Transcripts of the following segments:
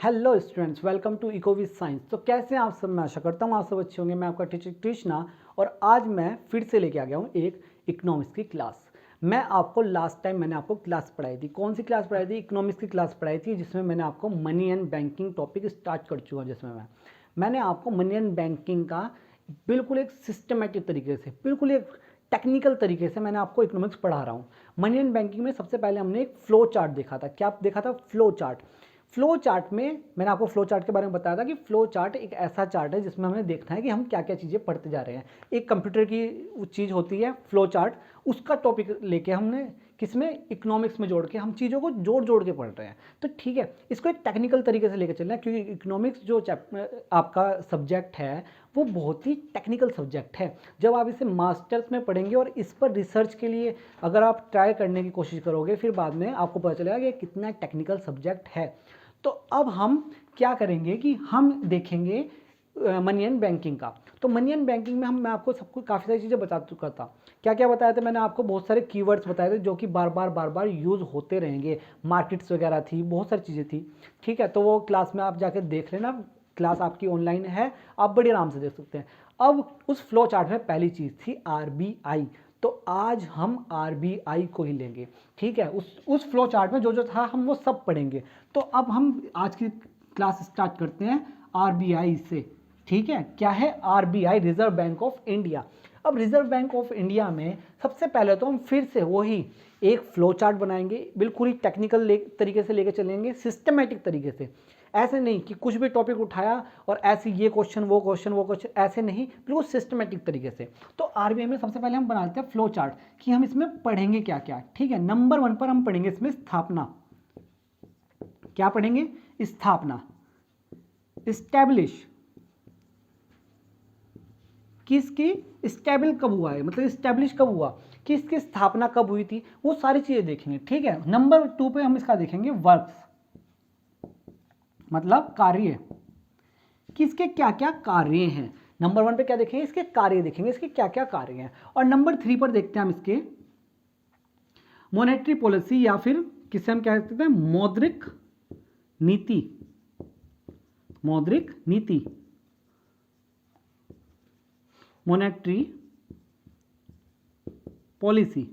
Hello students, welcome to eco with science. तो कैसे हैं आप सब? मैं आशा करता हूँ आप सब अच्छे होंगे। मैं आपका टीचर कृष्णा और आज मैं फिर से लेके आ गया हूँ एक इकोनॉमिक्स की क्लास। मैं आपको लास्ट टाइम मैंने आपको क्लास पढ़ाई थी। कौन सी क्लास पढ़ाई थी? इकोनॉमिक्स की क्लास पढ़ाई थी, जिसमें मैंने आपको money and banking topic start कर चुका हूँ। जिसमें मैंने आपको मनी एंड बैंकिंग का बिल्कुल एक सिस्टमेटिक तरीके से, बिल्कुल एक टेक्निकल तरीके से मैंने आपको इकोनॉमिक्स पढ़ा रहा हूँ। मनी एंड बैंकिंग में सबसे पहले हमने एक फ्लो चार्ट देखा था। क्या देखा था? Flow chart. फ्लो चार्ट में मैंने आपको फ्लो चार्ट के बारे में बताया था कि फ्लो चार्ट एक ऐसा चार्ट है जिसमें हमें देखना है कि हम क्या क्या चीज़ें पढ़ते जा रहे हैं। एक कंप्यूटर की चीज़ होती है फ्लो चार्ट, उसका टॉपिक लेके हमने किसमें, इकोनॉमिक्स में जोड़ के हम चीज़ों को जोड़ जोड़ के पढ़ रहे हैं। तो ठीक है, इसको एक टेक्निकल तरीके से लेकर चलना है, क्योंकि इकोनॉमिक्स जो आपका सब्जेक्ट है वो बहुत ही टेक्निकल सब्जेक्ट है। जब आप इसे मास्टर्स में पढ़ेंगे और इस पर रिसर्च के लिए अगर आप ट्राई करने की कोशिश करोगे, फिर बाद में आपको पता चलेगा कि कितना टेक्निकल सब्जेक्ट है। तो अब हम क्या करेंगे कि हम देखेंगे मनी एंड बैंकिंग का। तो मनी एंड बैंकिंग में मैं आपको सब कुछ काफ़ी सारी चीज़ें बता चुका था। क्या क्या बताया था मैंने आपको? बहुत सारे कीवर्ड्स बताए थे जो कि बार बार यूज़ होते रहेंगे। मार्केट्स वगैरह थी, बहुत सारी चीज़ें थी। ठीक है, तो वो क्लास में आप जाके देख लेना। क्लास आपकी ऑनलाइन है, आप बड़ी आराम से देख सकते हैं। अब उस फ्लो चार्ट में पहली चीज़ थी आरबीआई। तो आज हम आरबीआई को ही लेंगे। ठीक है, उस फ्लो चार्ट में जो जो था हम वो सब पढ़ेंगे। तो अब हम आज की क्लास स्टार्ट करते हैं आरबीआई से। ठीक है, क्या है RBI? Reserve bank of India. अब रिजर्व बैंक ऑफ इंडिया में सबसे पहले तो हम फिर से वही एक फ्लो चार्ट बनाएंगे, बिल्कुल ही टेक्निकल तरीके से लेके चलेंगे, सिस्टमेटिक तरीके से। ऐसे नहीं कि कुछ भी टॉपिक उठाया और ऐसे ये क्वेश्चन वो क्वेश्चन वो क्वेश्चन, ऐसे नहीं, बिल्कुल सिस्टमेटिक तरीके से। तो आरबीआई में सबसे पहले हम बनाते हैं फ्लो चार्ट कि हम इसमें पढ़ेंगे क्या क्या। ठीक है, नंबर 1 पर हम पढ़ेंगे इसमें स्थापना। क्या पढ़ेंगे? स्थापना, स्टैब्लिश। किसकी? स्टेबल कब हुआ है, मतलब स्टैब्लिश कब हुआ, किसकी स्थापना कब हुई थी, वो सारी चीजें देखेंगे। ठीक है, नंबर 2 पे हम इसका देखेंगे वर्क्स, मतलब कार्य। किसके क्या क्या कार्य हैं। नंबर 1 पे क्या देखेंगे? इसके कार्य देखेंगे, इसके क्या क्या कार्य हैं। और नंबर 3 पर देखते हैं हम इसके मॉनेटरी पॉलिसी, या फिर किसे हम क्या कहते हैं, मौद्रिक नीति। मौद्रिक नीति, मॉनेटरी पॉलिसी।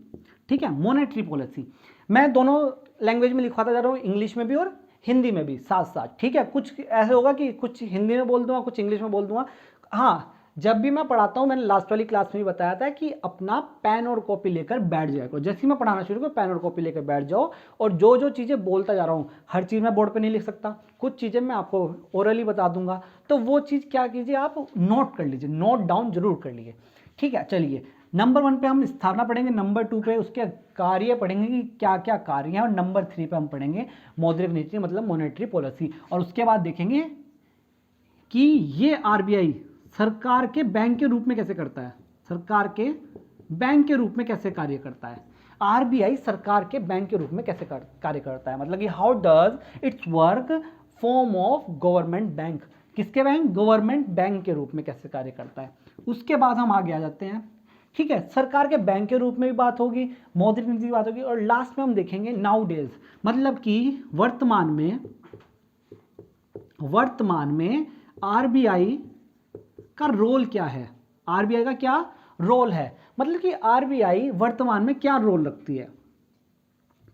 ठीक है, मॉनेटरी पॉलिसी। मैं दोनों लैंग्वेज में लिखवाता जा रहा हूँ, इंग्लिश में भी और हिंदी में भी साथ साथ। ठीक है, कुछ ऐसे होगा कि कुछ हिंदी में बोल दूंगा, कुछ इंग्लिश में बोल दूंगा। हाँ, जब भी मैं पढ़ाता हूँ, मैंने लास्ट वाली क्लास में भी बताया था कि अपना पेन और कॉपी लेकर बैठ जाए करो। जैसे ही मैं पढ़ाना शुरू करूँ, पेन और कॉपी लेकर बैठ जाओ, और जो जो चीज़ें बोलता जा रहा हूँ, हर चीज़ मैं बोर्ड पे नहीं लिख सकता, कुछ चीज़ें मैं आपको ओरली बता दूंगा। तो वो चीज़ क्या कीजिए, आप नोट कर लीजिए, नोट डाउन जरूर कर लीजिए। ठीक है, चलिए नंबर 1 पे हम स्थापना पढ़ेंगे, नंबर 2 पे उसके कार्य पढ़ेंगे कि क्या क्या कार्य हैं, और नंबर 3 पे हम पढ़ेंगे मौद्रिक नीति, मतलब मॉनेटरी पॉलिसी। और उसके बाद देखेंगे कि ये आरबीआई सरकार के बैंक के रूप में कैसे करता है। सरकार के बैंक के रूप में कैसे कार्य करता है। आरबीआई सरकार के बैंक के रूप में कैसे कार्य करता है, मतलब कि how does it's work form of government bank. किसके बैंक? गवर्नमेंट बैंक के रूप में कैसे कार्य करता है। उसके बाद हम आगे आ जाते हैं। ठीक है, सरकार के बैंक के रूप में भी बात होगी, मौद्रिक नीति की बात होगी, और लास्ट में हम देखेंगे नाउ डेज, मतलब कि वर्तमान में आरबीआई का रोल क्या है। आरबीआई का क्या रोल है, मतलब कि आरबीआई वर्तमान में क्या रोल रखती है,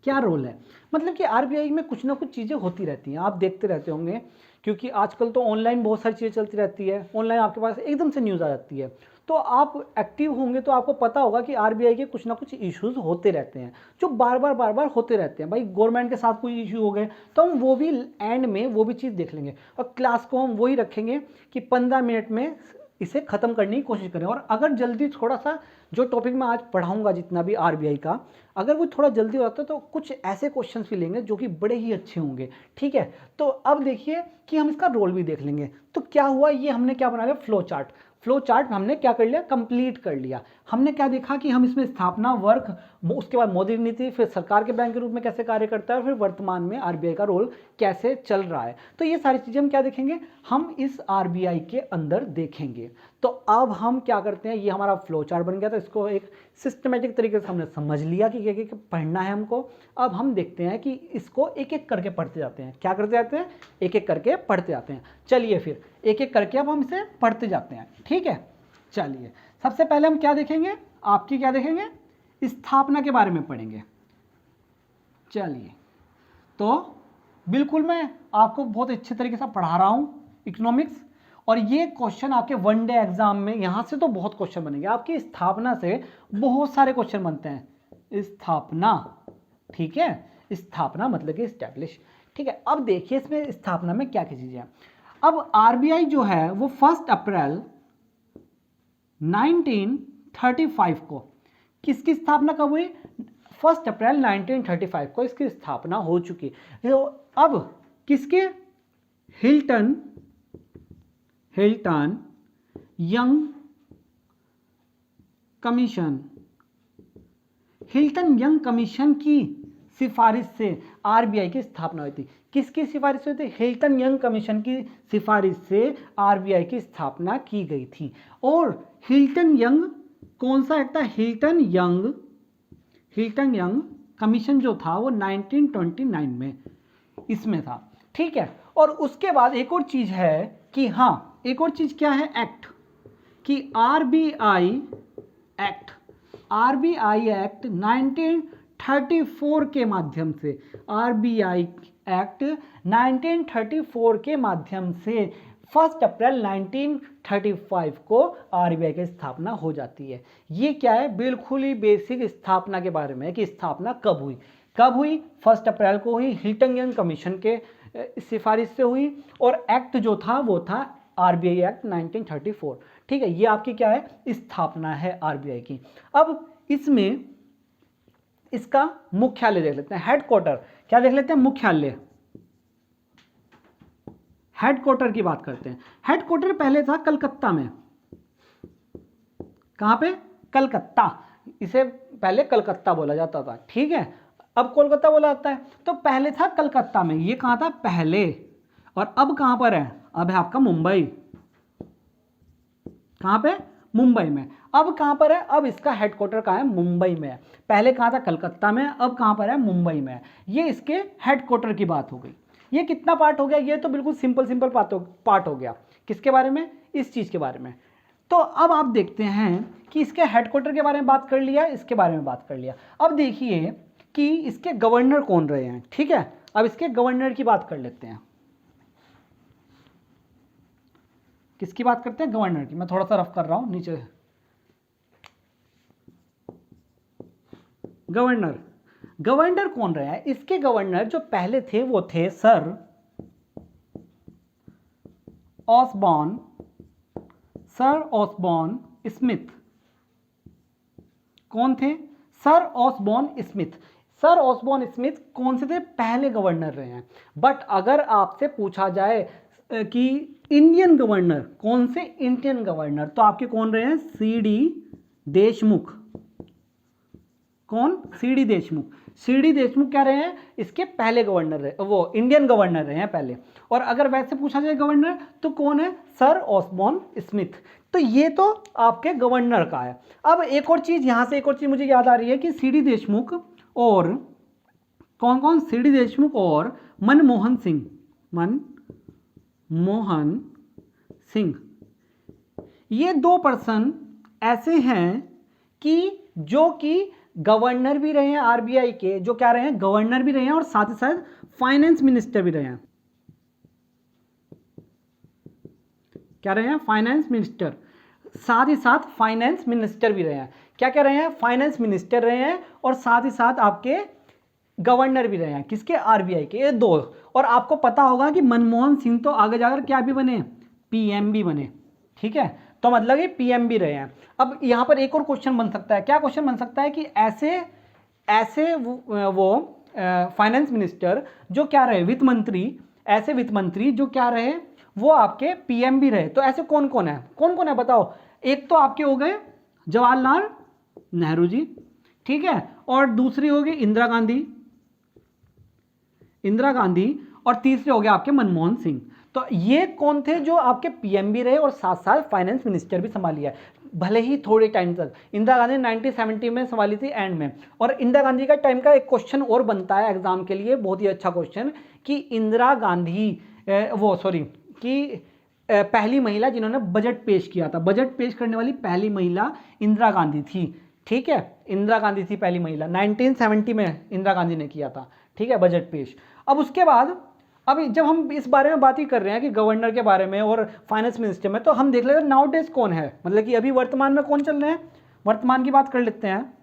क्या रोल है। मतलब कि आरबीआई में कुछ ना कुछ चीज़ें होती रहती हैं, आप देखते रहते होंगे, क्योंकि आजकल तो ऑनलाइन बहुत सारी चीज़ें चलती रहती है। ऑनलाइन आपके पास एकदम से न्यूज़ आ जाती है, तो आप एक्टिव होंगे तो आपको पता होगा कि आरबीआई के कुछ ना कुछ इश्यूज होते रहते हैं, जो बार बार होते रहते हैं। भाई गवर्नमेंट के साथ कोई इशू हो गए तो हम वो भी एंड में वो भी चीज़ देख लेंगे, और क्लास को हम वही रखेंगे कि 15 मिनट में इसे ख़त्म करने की कोशिश करें। और अगर जल्दी थोड़ा सा जो टॉपिक मैं आज पढ़ाऊंगा जितना भी आरबीआई का, अगर वो थोड़ा जल्दी हो जाता है तो कुछ ऐसे क्वेश्चंस भी लेंगे जो कि बड़े ही अच्छे होंगे। ठीक है, तो अब देखिए कि हम इसका रोल भी देख लेंगे। तो क्या हुआ, ये हमने क्या बना लिया, फ्लो चार्ट। फ्लो चार्ट हमने क्या कर लिया, कंप्लीट कर लिया। हमने क्या देखा कि हम इसमें स्थापना, वर्क, उसके बाद मौद्रिक नीति, फिर सरकार के बैंक के रूप में कैसे कार्य करता है, और फिर वर्तमान में आरबीआई का रोल कैसे चल रहा है। तो ये सारी चीज़ें हम क्या देखेंगे, हम इस आरबीआई के अंदर देखेंगे। तो अब हम क्या करते हैं, ये हमारा फ्लो चार्ट बन गया, तो इसको एक सिस्टमेटिक तरीके से हमने समझ लिया कि क्या पढ़ना है हमको। अब हम देखते हैं कि इसको एक एक करके पढ़ते जाते हैं। क्या करते जाते हैं, एक एक करके पढ़ते जाते हैं। चलिए फिर एक एक करके अब हम इसे पढ़ते जाते हैं, ठीक है। चलिए सबसे पहले हम क्या देखेंगे, आपकी क्या देखेंगे, स्थापना के बारे में पढ़ेंगे। चलिए तो बिल्कुल मैं आपको बहुत अच्छे तरीके से पढ़ा रहा हूँ इकोनॉमिक्स, और ये क्वेश्चन आपके वन डे एग्जाम में यहाँ से तो बहुत क्वेश्चन बनेंगे। आपकी स्थापना से बहुत सारे क्वेश्चन बनते हैं। स्थापना, ठीक है, स्थापना मतलब कि एस्टैब्लिश, ठीक है। अब देखिए इसमें स्थापना में क्या क्या चीजें हैं। अब आरबीआई जो है वो 1 अप्रैल 1935 को, किसकी स्थापना कब हुई, 1 अप्रैल 1935 को इसकी स्थापना हो चुकी है। तो अब किसके, Hilton young commission, Hilton young commission की सिफारिश से आरबीआई की स्थापना हुई थी। किसकी सिफारिश हुई थी, हिल्टन यंग कमीशन की सिफारिश से आरबीआई की स्थापना की गई थी। और हिल्टन यंग कौन सा एक्ट था, हिल्टन यंग कमीशन जो था वो 1929 में इसमें था, ठीक है। और उसके बाद एक और चीज है कि हाँ, एक और चीज क्या है, एक्ट, कि आरबीआई एक्ट 1934 के माध्यम से, आरबीआई एक्ट 1934 के माध्यम से 1 अप्रैल 1935 को आरबीआई की स्थापना हो जाती है। ये क्या है, बिल्कुल ही बेसिक स्थापना के बारे में है कि स्थापना कब हुई। 1 अप्रैल को हुई, हिल्टन यंग कमीशन के सिफारिश से हुई, और एक्ट जो था वो था आरबीआई एक्ट 1934, ठीक है। ये आपकी क्या है, स्थापना है आरबीआई की। अब इसमें इसका मुख्यालय देख लेते हैं, हेडक्वार्टर, क्या देख लेते हैं, मुख्यालय, हेडक्वार्टर की बात करते हैं। हेडक्वार्टर पहले था कलकत्ता में, कहां पे, कलकत्ता, इसे पहले कलकत्ता बोला जाता था, ठीक है। अब कोलकाता बोला जाता है, तो पहले था कलकत्ता में, ये कहां था पहले, और अब कहां पर है, अब है आपका मुंबई, कहां पे, मुंबई में। अब कहां पर है, अब इसका हेडक्वार्टर कहां है, मुंबई में है। पहले कहां था, कलकत्ता में, अब कहां पर है, मुंबई में है। ये इसके हेडक्वार्टर की बात हो गई। ये कितना पार्ट हो गया, ये तो बिल्कुल सिंपल पार्ट हो गया, किसके बारे में, इस चीज के बारे में। तो अब आप देखते हैं कि इसके हेडक्वार्टर के बारे में बात कर लिया, इसके बारे में बात कर लिया। अब देखिए कि इसके गवर्नर कौन रहे हैं, ठीक है। अब इसके गवर्नर की बात कर लेते हैं, किसकी बात करते हैं, गवर्नर की। मैं थोड़ा सा रफ कर रहा हूं नीचे, गवर्नर कौन रहे हैं, इसके गवर्नर जो पहले थे वो थे सर ऑसबॉर्न स्मिथ। कौन थे, सर ऑसबॉर्न स्मिथ कौन से थे, पहले गवर्नर रहे हैं। बट अगर आपसे पूछा जाए कि इंडियन गवर्नर, कौन से इंडियन गवर्नर, तो आपके कौन रहे हैं, सीडी देशमुख। कौन, सीडी देशमुख क्या रहे हैं, इसके पहले गवर्नर रहे, वो इंडियन गवर्नर रहे हैं पहले। और अगर वैसे पूछा जाए गवर्नर तो कौन है, सर ऑसबॉर्न स्मिथ। तो ये तो आपके गवर्नर का है। अब एक और चीज, यहां से एक और चीज मुझे याद आ रही है कि सीडी देशमुख और कौन, सीडी देशमुख और मनमोहन सिंह, ये दो पर्सन ऐसे हैं कि जो कि गवर्नर भी रहे हैं आरबीआई के, जो क्या रहे हैं, गवर्नर भी रहे हैं, और साथ ही साथ फाइनेंस मिनिस्टर भी रहे हैं। क्या रहे हैं, फाइनेंस मिनिस्टर, साथ ही साथ फाइनेंस मिनिस्टर भी रहे हैं। क्या क्या रहे हैं, फाइनेंस मिनिस्टर रहे हैं, और साथ ही साथ आपके गवर्नर भी रहे हैं, किसके, आरबीआई के, ये दो। और आपको पता होगा कि मनमोहन सिंह तो आगे जाकर क्या भी बने, पीएम भी बने, ठीक है। तो मतलब ये पीएम भी रहे हैं। अब यहां पर एक और क्वेश्चन बन सकता है, क्या क्वेश्चन बन सकता है कि ऐसे वो फाइनेंस मिनिस्टर जो क्या रहे, वित्त मंत्री जो क्या रहे, वो आपके पीएम भी रहे। तो ऐसे कौन कौन है बताओ। एक तो आपके हो गए जवाहरलाल नेहरू जी, ठीक है, और दूसरी होगी इंदिरा गांधी, और तीसरे हो गए आपके मनमोहन सिंह। तो ये कौन थे जो आपके पीएम भी रहे और साथ साथ फाइनेंस मिनिस्टर भी संभाली है, भले ही थोड़े टाइम तक। इंदिरा गांधी 1970 में संभाली थी एंड में। और इंदिरा गांधी का टाइम का एक क्वेश्चन और बनता है एग्जाम के लिए, बहुत ही अच्छा क्वेश्चन, कि इंदिरा गांधी कि पहली महिला जिन्होंने बजट पेश किया था, बजट पेश करने वाली पहली महिला इंदिरा गांधी थी। ठीक है, इंदिरा गांधी थी पहली महिला, 1970 में इंदिरा गांधी ने किया था। ठीक है, बजट पेश। अब उसके बाद अब जब हम इस बारे में बात ही कर रहे हैं कि गवर्नर के बारे में और फाइनेंस मिनिस्टर में, तो हम देख लेते हैं नाउ डेज कौन है, मतलब कि अभी वर्तमान में कौन चल रहे हैं, वर्तमान की बात कर लेते हैं।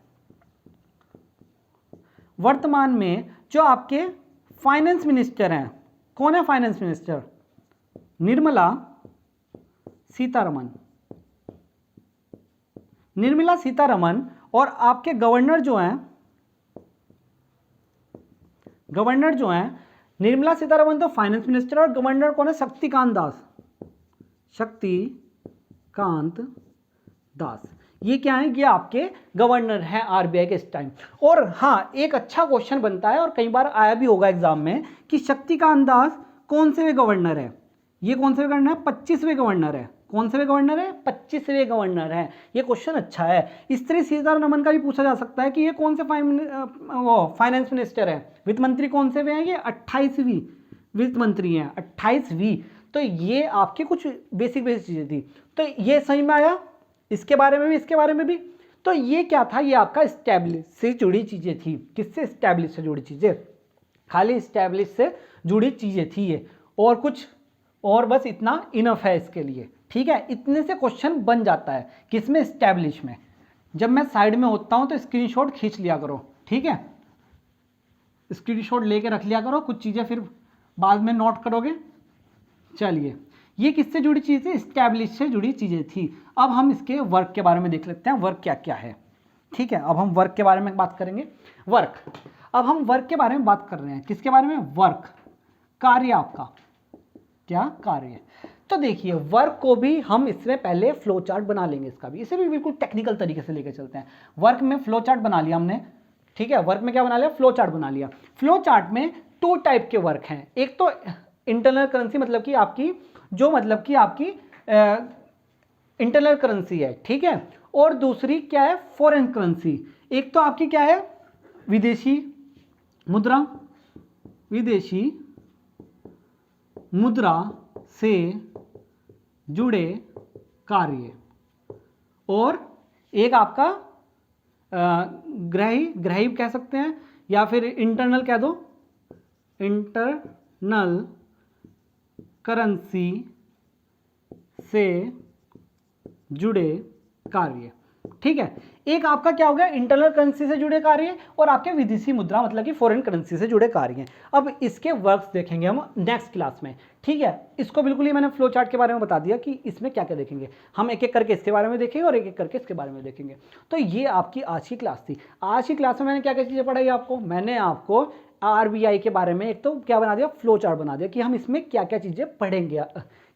वर्तमान में जो आपके फाइनेंस मिनिस्टर हैं, कौन है फाइनेंस मिनिस्टर? निर्मला सीतारमन। निर्मला सीतारमन। और आपके गवर्नर जो हैं निर्मला सीतारमन तो फाइनेंस मिनिस्टर, और गवर्नर कौन है? शक्तिकांत दास। शक्तिकांत दास, ये क्या है? ये आपके गवर्नर हैं आरबीआई के इस टाइम। और हाँ, एक अच्छा क्वेश्चन बनता है और कई बार आया भी होगा एग्जाम में कि शक्तिकांत दास कौन से गवर्नर है? ये कौन से गवर्नर है? 25वें गवर्नर है। कौन से गवर्नर है? 25वें गवर्नर है। ये क्वेश्चन अच्छा है। इस तरह सीतारमन का भी पूछा जा सकता है कि ये कौन से फाइनेंस मिनिस्टर है, वित्त मंत्री कौन से वे हैं? ये 28वीं वित्त मंत्री हैं, 28वीं। तो ये आपके कुछ बेसिक चीजें थी। तो ये सही में आया, इसके बारे में भी, इसके बारे में भी। तो ये क्या था? ये आपका स्टैब्लिश से जुड़ी चीजें थी। किससे? स्टैब्लिश से जुड़ी चीजें, खाली स्टैब्लिश से जुड़ी चीजें थी ये, और कुछ और बस इतना इनफ है इसके लिए। ठीक है, इतने से क्वेश्चन बन जाता है। किसमें? स्टैब्लिश में। जब मैं साइड में होता हूं तो स्क्रीनशॉट खींच लिया करो। ठीक है, स्क्रीनशॉट लेके रख लिया करो, कुछ चीजें फिर बाद में नोट करोगे। चलिए, ये किससे जुड़ी चीज थी? स्टैब्लिश से जुड़ी चीजें थी। अब हम इसके वर्क के बारे में देख लेते हैं, वर्क क्या क्या है। ठीक है, अब हम वर्क के बारे में बात करेंगे। वर्क, अब हम वर्क के बारे में बात कर रहे हैं। किसके बारे में? वर्क, कार्य। आपका क्या कार्य? तो देखिए, वर्क को भी हम इससे पहले फ्लो चार्ट बना लेंगे इसका भी, इसे भी बिल्कुल टेक्निकल तरीके से लेकर चलते हैं। वर्क में फ्लो चार्ट बना लिया हमने। ठीक है, वर्क में क्या बना लिया? फ्लो चार्ट बना लिया। फ्लो चार्ट में 2 टाइप के वर्क हैं। एक तो इंटरनल करेंसी, मतलब कि आपकी इंटरनल करेंसी है। ठीक है, और दूसरी क्या है? Foreign currency. एक तो आपकी क्या है? विदेशी मुद्रा, विदेशी मुद्रा से जुड़े कार्य, और एक आपका ग्राही कह सकते हैं, या फिर इंटरनल कह दो, इंटरनल करेंसी से जुड़े कार्य। ठीक है, एक आपका क्या हो गया? इंटरनल करेंसी से जुड़े कार्य, और आपके विदेशी मुद्रा मतलब कि फॉरेन करेंसी से जुड़े कार्य। अब इसके वर्क्स देखेंगे हम नेक्स्ट क्लास में। ठीक है, इसको बिल्कुल ही मैंने फ्लो चार्ट के बारे में बता दिया कि इसमें क्या क्या देखेंगे हम, एक एक करके इसके बारे में देखेंगे और एक एक करके इसके बारे में देखेंगे। तो ये आपकी आज की क्लास थी। आज की क्लास में मैंने क्या क्या चीज़ें पढ़ाई आपको? मैंने आपको आरबीआई के बारे में एक तो क्या बना दिया? फ्लो चार्ट बना दिया कि हम इसमें क्या क्या चीज़ें पढ़ेंगे,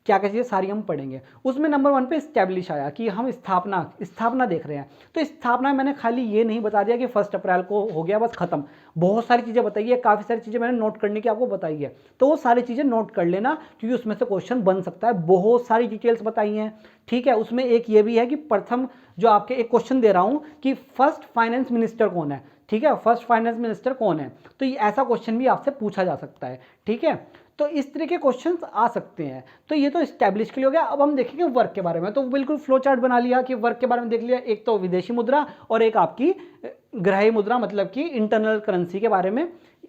क्या क्या चीज़ें सारी हम पढ़ेंगे। उसमें नंबर 1 पे स्टैब्लिश आया कि हम स्थापना देख रहे हैं। तो स्थापना मैंने खाली ये नहीं बता दिया कि 1 अप्रैल को हो गया बस खत्म, बहुत सारी चीज़ें बताई है, काफ़ी सारी चीज़ें मैंने नोट करने की आपको बताई है। तो वो सारी चीज़ें नोट कर लेना, क्योंकि उसमें से क्वेश्चन बन सकता है। बहुत सारी डिटेल्स बताई हैं। ठीक है, उसमें एक ये भी है कि प्रथम जो आपके एक क्वेश्चन दे रहा हूँ कि फर्स्ट फाइनेंस मिनिस्टर कौन है। ठीक है, फर्स्ट फाइनेंस मिनिस्टर कौन है, तो ये ऐसा क्वेश्चन भी आपसे पूछा जा सकता है। ठीक है, तो इस तरह के क्वेश्चंस आ सकते हैं। तो ये तो स्टैब्लिश के लिए हो गया। अब हम देखेंगे वर्क के बारे में। तो बिल्कुल फ्लो चार्ट बना लिया कि वर्क के बारे में देख लिया, एक तो विदेशी मुद्रा और एक आपकी ग्राही मुद्रा मतलब कि इंटरनल करेंसी के बारे में।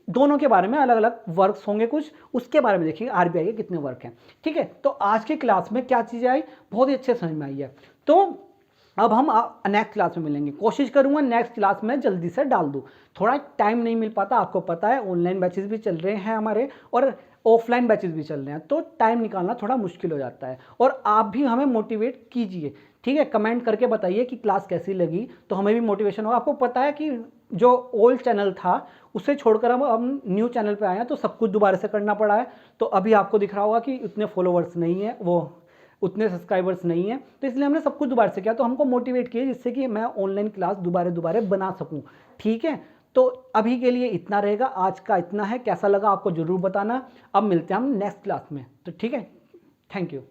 दोनों के बारे में अलग अलग वर्क्स होंगे कुछ, उसके बारे में देखेंगे आरबीआई के कितने वर्क हैं। ठीक है, तो आज की क्लास में क्या चीज़ें आई, बहुत ही अच्छे समझ में आई है। तो अब हम नेक्स्ट क्लास में मिलेंगे। कोशिश करूंगा नेक्स्ट क्लास में जल्दी से डाल दूं, थोड़ा टाइम नहीं मिल पाता, आपको पता है ऑनलाइन बैचेस भी चल रहे हैं हमारे और ऑफलाइन बैचेस भी चल रहे हैं, तो टाइम निकालना थोड़ा मुश्किल हो जाता है। और आप भी हमें मोटिवेट कीजिए। ठीक है, कमेंट करके बताइए कि क्लास कैसी लगी, तो हमें भी मोटिवेशन होगा। आपको पता है कि जो ओल्ड चैनल था उसे छोड़कर हम न्यू चैनल पे आए हैं, तो सब कुछ दोबारा से करना पड़ा है। तो अभी आपको दिख रहा होगा कि उतने फॉलोवर्स नहीं है, वो उतने सब्सक्राइबर्स नहीं है, तो इसलिए हमने सब कुछ दोबारा से किया। तो हमको मोटिवेट किया जिससे कि मैं ऑनलाइन क्लास दोबारा बना सकूं। ठीक है, तो अभी के लिए इतना रहेगा, आज का इतना है। कैसा लगा आपको ज़रूर बताना। अब मिलते हैं हम नेक्स्ट क्लास में, तो ठीक है, थैंक यू।